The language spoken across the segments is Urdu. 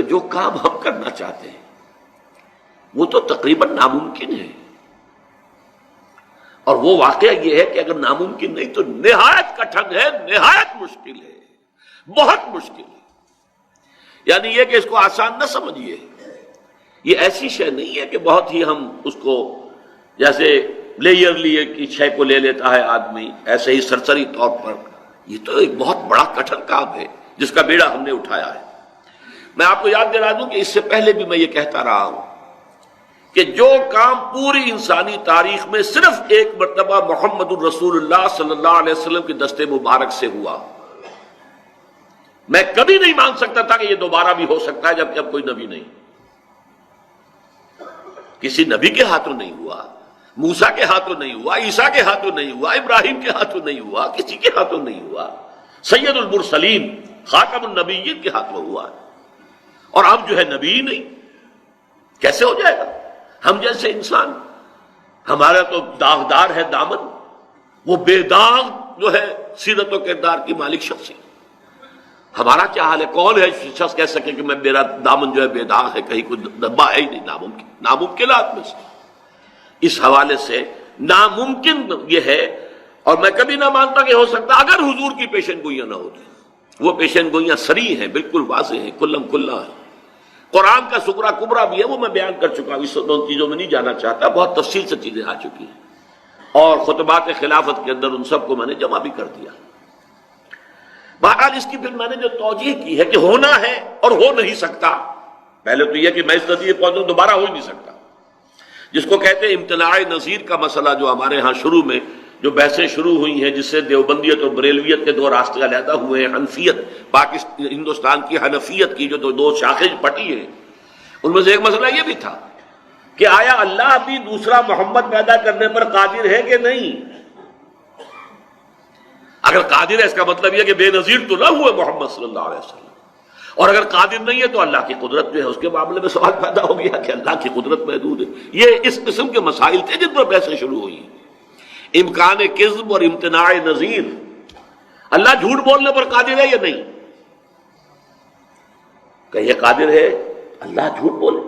جو کام ہم کرنا چاہتے ہیں وہ تو تقریباً ناممکن ہے، اور وہ واقعہ یہ ہے کہ اگر ناممکن نہیں تو نہایت کٹھن ہے، نہایت مشکل ہے، بہت مشکل ہے۔ یعنی یہ کہ اس کو آسان نہ سمجھیے، یہ ایسی شے نہیں ہے کہ بہت ہی ہم اس کو جیسے لیئرلی کی شے کو لے لیتا ہے آدمی ایسے ہی سرسری طور پر، یہ تو ایک بہت بڑا کٹھن کام ہے جس کا بیڑا ہم نے اٹھایا ہے۔ میں آپ کو یاد دلا دوں کہ اس سے پہلے بھی میں یہ کہتا رہا ہوں کہ جو کام پوری انسانی تاریخ میں صرف ایک مرتبہ محمد الرسول اللہ صلی اللہ علیہ وسلم کے دست مبارک سے ہوا، میں کبھی نہیں مان سکتا تھا کہ یہ دوبارہ بھی ہو سکتا ہے جبکہ اب کوئی نبی نہیں، کسی نبی کے ہاتھوں نہیں ہوا، موسیٰ کے ہاتھوں نہیں ہوا، عیسیٰ کے ہاتھوں نہیں ہوا، ابراہیم کے ہاتھوں نہیں ہوا، کسی کے ہاتھوں نہیں ہوا، سید المرسلین خاتم النبیین کے ہاتھوں ہوا، اور اب جو ہے نبی نہیں، کیسے ہو جائے گا؟ ہم جیسے انسان، ہمارا تو داغدار ہے دامن، وہ بے داغ جو ہے سیرت و کردار کی مالک شخص ہے، ہمارا کیا حال ہے؟ کون ہے شخص کہہ سکے کہ میں میرا دامن جو ہے بے داغ ہے، کہیں کوئی دبا ہے ہی نہیں؟ ناممکنات میں سے اس حوالے سے ناممکن یہ ہے، اور میں کبھی نہ مانتا کہ ہو سکتا اگر حضور کی پیشن گوئیاں نہ ہوتی۔ وہ پیشن گوئیاں صریح ہیں، بالکل واضح ہیں، کلم کھلا ہے، قرآن کا سغرا کبرا بھی ہے، وہ میں بیان کر چکا ہوں، اس دو چیزوں میں نہیں جانا چاہتا، بہت تفصیل سے چیزیں آ چکی ہیں، اور خطبات خلافت کے اندر ان سب کو میں نے جمع بھی کر دیا۔ بہرحال اس کی پھر میں نے جو توجیہ کی ہے کہ ہونا ہے اور ہو نہیں سکتا، پہلے تو یہ کہ میں اس نتیجے پہنچوں دوبارہ ہو ہی نہیں سکتا، جس کو کہتے ہیں امتناع نظیر کا مسئلہ، جو ہمارے ہاں شروع میں جو بحثیں شروع ہوئی ہیں، جس سے دیوبندیت اور بریلویت کے دو راستے علیحدہ ہوئے ہیں، حنفیت پاکستان ہندوستان کی حنفیت کی جو دو شاخیں پٹی ہیں، ان میں سے ایک مسئلہ یہ بھی تھا کہ آیا اللہ بھی دوسرا محمد پیدا کرنے پر قادر ہے کہ نہیں؟ اگر قادر ہے اس کا مطلب یہ کہ بے نظیر تو نہ ہوئے محمد صلی اللہ علیہ وسلم، اور اگر قادر نہیں ہے تو اللہ کی قدرت جو ہے اس کے معاملے میں سوال پیدا ہو گیا کہ اللہ کی قدرت محدود ہے۔ یہ اس قسم کے مسائل تھے جن پر بحثیں شروع ہوئی، امکان کذب اور امتناع نظیر، اللہ جھوٹ بولنے پر قادر ہے یا نہیں؟ کہ یہ قادر ہے اللہ جھوٹ بولے،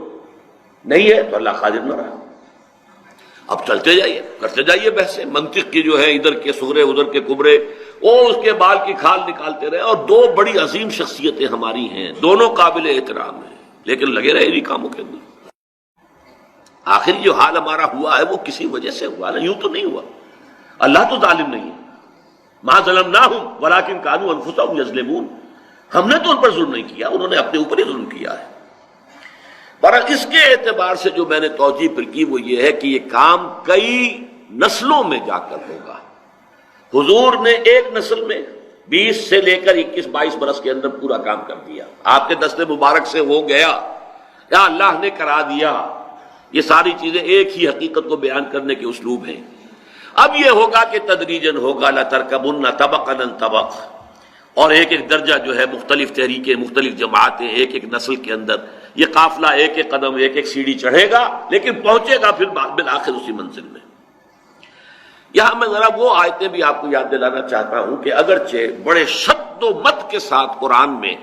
نہیں ہے تو اللہ قادر نہ رہا۔ اب چلتے جائیے، کرتے جائیے بحثیں، منطق کی جو ہے ادھر کے سغرے ادھر کے کبرے، وہ اس کے بال کی کھال نکالتے رہے، اور دو بڑی عظیم شخصیتیں ہماری ہیں، دونوں قابل احترام ہیں، لیکن لگے رہے انہی کاموں کے اندر۔ آخر جو حال ہمارا ہوا ہے وہ کسی وجہ سے ہوا نا، یوں تو نہیں ہوا، اللہ تو ظالم نہیں ہے، ما ظلمناہم ولکن کانوا انفسہم یظلمون، ہم نے تو ان پر ظلم نہیں کیا، انہوں نے اپنے اوپر ہی ظلم کیا ہے۔ پر اس کے اعتبار سے جو میں نے توجیہ پھر کی وہ یہ ہے کہ یہ کام کئی نسلوں میں جا کر ہوگا۔ حضور نے ایک نسل میں 20 سے لے کر 21-22 برس کے اندر پورا کام کر دیا، آپ کے دست مبارک سے ہو گیا، یا اللہ نے کرا دیا۔ یہ ساری چیزیں ایک ہی حقیقت کو بیان کرنے کے اسلوب ہیں۔ اب یہ ہوگا کہ تدریجاً ہوگا، لَتَرْكَبُنَّ طَبَقًا عَن طَبَقٍ، اور ایک ایک درجہ جو ہے، مختلف تحریکیں، مختلف جماعتیں، ایک ایک نسل کے اندر یہ قافلہ ایک ایک قدم، ایک ایک سیڑھی چڑھے گا، لیکن پہنچے گا پھر بالآخر اسی منزل میں۔ یہاں میں ذرا وہ آیتیں بھی آپ کو یاد دلانا چاہتا ہوں کہ اگرچہ بڑے شد و مت کے ساتھ قرآن میں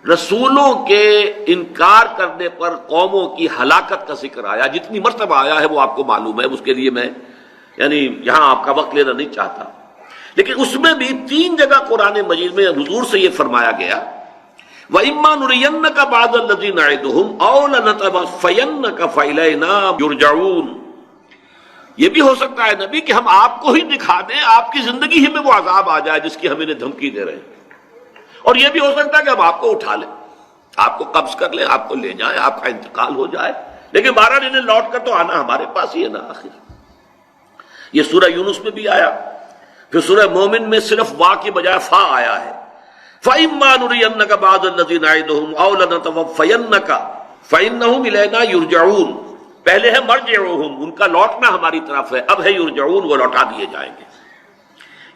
رسولوں کے انکار کرنے پر قوموں کی ہلاکت کا ذکر آیا، جتنی مرتبہ آیا ہے وہ آپ کو معلوم ہے، اس کے لیے میں یعنی یہاں آپ کا وقت لینا نہیں چاہتا، لیکن اس میں بھی 3 جگہ قرآن مجید میں حضور سے یہ فرمایا گیا، وَإِمَّا نُرِيَنَّكَ بَعْضَ الَّذِي نَعِدُهُمْ أَوْ لَنَتَوَفَّيَنَّكَ فَإِلَيْنَا يُرْجَعُونَ۔ یہ بھی ہو سکتا ہے نبی کہ ہم آپ کو ہی دکھا دیں، آپ کی زندگی ہی میں وہ عذاب آ جائے جس کی ہم انہیں دھمکی دے رہے ہیں، اور یہ بھی ہو سکتا ہے کہ ہم آپ کو اٹھا لیں، آپ کو قبض کر لیں، آپ کو لے جائیں، آپ کا انتقال ہو جائے، لیکن بہرحال انہیں لوٹ کر تو آنا ہمارے پاس ہی ہے نا آخر۔ یہ سورہ یونس میں بھی آیا، پھر سورہ مومن میں صرف وا کی بجائے فا آیا ہے، فَإِمَّا نُرِيَنَّكَ بَعْضَ الَّذِي نَعِدُهُمْ أَوْ لَنَتَوَفَّيَنَّكَ فَإِنَّهُمْ إِلَيْنَا يُرْجَعُونَ۔ پہلے ہے مرجعُهُمْ، ان کا لوٹنا ہماری طرف ہے، اب ہے یرجعون، وہ لوٹا دیے جائیں گے۔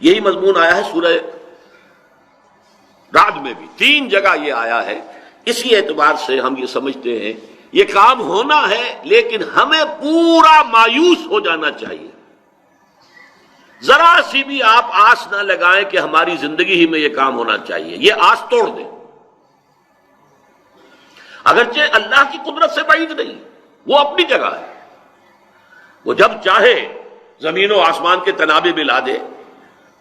یہی مضمون آیا ہے سورہ رعد میں بھی، 3 جگہ یہ آیا ہے۔ اسی اعتبار سے ہم یہ سمجھتے ہیں یہ کام ہونا ہے، لیکن ہمیں پورا مایوس ہو جانا چاہیے، ذرا سی بھی آپ آس نہ لگائیں کہ ہماری زندگی ہی میں یہ کام ہونا چاہیے، یہ آس توڑ دیں۔ اگرچہ اللہ کی قدرت سے بعید نہیں، وہ اپنی جگہ ہے، وہ جب چاہے زمین و آسمان کے تنابے ملا دے۔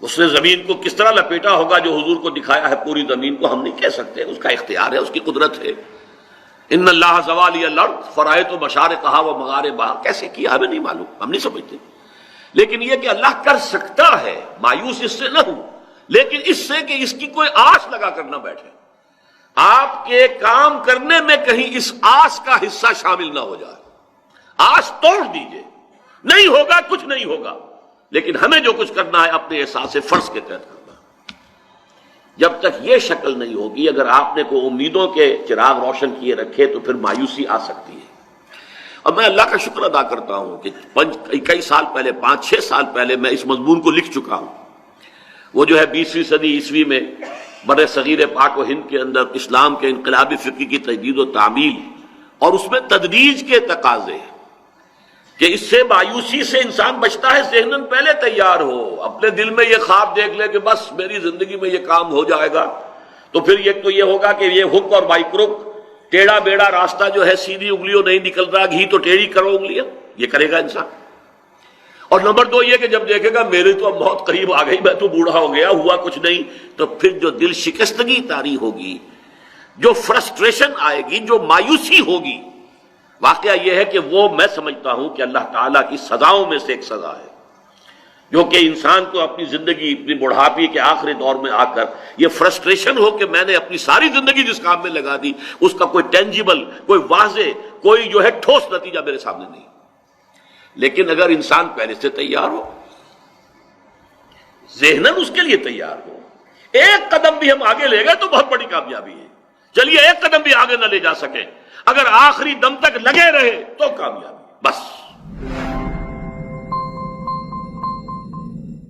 اس نے زمین کو کس طرح لپیٹا ہوگا جو حضور کو دکھایا ہے، پوری زمین کو ہم نہیں کہہ سکتے، اس کا اختیار ہے، اس کی قدرت ہے۔ ان اللہ زوالی الارض فرائض و مشارقہا و مغاربہا، کیسے کیا ہمیں نہیں معلوم، ہم نہیں سمجھتے، لیکن یہ کہ اللہ کر سکتا ہے، مایوس اس سے نہ ہوں، لیکن اس سے کہ اس کی کوئی آس لگا کر نہ بیٹھے، آپ کے کام کرنے میں کہیں اس آس کا حصہ شامل نہ ہو جائے، آس توڑ دیجئے، نہیں ہوگا کچھ نہیں ہوگا، لیکن ہمیں جو کچھ کرنا ہے اپنے احساس فرض کے تحت کرنا۔ جب تک یہ شکل نہیں ہوگی، اگر آپ نے کوئی امیدوں کے چراغ روشن کیے رکھے تو پھر مایوسی آ سکتی ہے۔ اور میں اللہ کا شکر ادا کرتا ہوں کہ کئی سال پہلے، 5-6 سال پہلے میں اس مضمون کو لکھ چکا ہوں۔ وہ جو ہے 20ویں صدی عیسوی میں بر صغیر پاک و ہند کے اندر اسلام کے انقلابی فکر کی تجدید و تعمیل، اور اس میں تدریج کے تقاضے کہ اس سے مایوسی سے انسان بچتا ہے، ذہناً پہلے تیار ہو، اپنے دل میں یہ خواب دیکھ لے کہ بس میری زندگی میں یہ کام ہو جائے گا، تو پھر ایک تو یہ ہوگا کہ یہ ہک اور مائکروک، ٹیڑھا بیڑا راستہ جو ہے سیدھی انگلیوں نہیں نکل رہا، گھی تو ٹیڑھی کرو انگلیاں، یہ کرے گا انسان۔ اور نمبر 2 یہ کہ جب دیکھے گا میرے تو اب بہت قریب آ گئی، میں تو بوڑھا ہو گیا، ہوا کچھ نہیں، تو پھر جو دل شکستگی طاری ہوگی، جو فرسٹریشن آئے گی، جو مایوسی ہوگی، واقعہ یہ ہے کہ وہ میں سمجھتا ہوں کہ اللہ تعالیٰ کی سزاؤں میں سے ایک سزا ہے، جو کہ انسان کو اپنی زندگی، اپنی بڑھاپی کے آخری دور میں آ کر یہ فرسٹریشن ہو کہ میں نے اپنی ساری زندگی جس کام میں لگا دی، اس کا کوئی ٹینجیبل، کوئی واضح، کوئی جو ہے ٹھوس نتیجہ میرے سامنے نہیں۔ لیکن اگر انسان پہلے سے تیار ہو، ذہناً اس کے لیے تیار ہو، ایک قدم بھی ہم آگے لے گئے تو بہت بڑی کامیابی ہے۔ چلیے ایک قدم بھی آگے نہ لے جا سکے، اگر آخری دم تک لگے رہے تو کامیابی، بس۔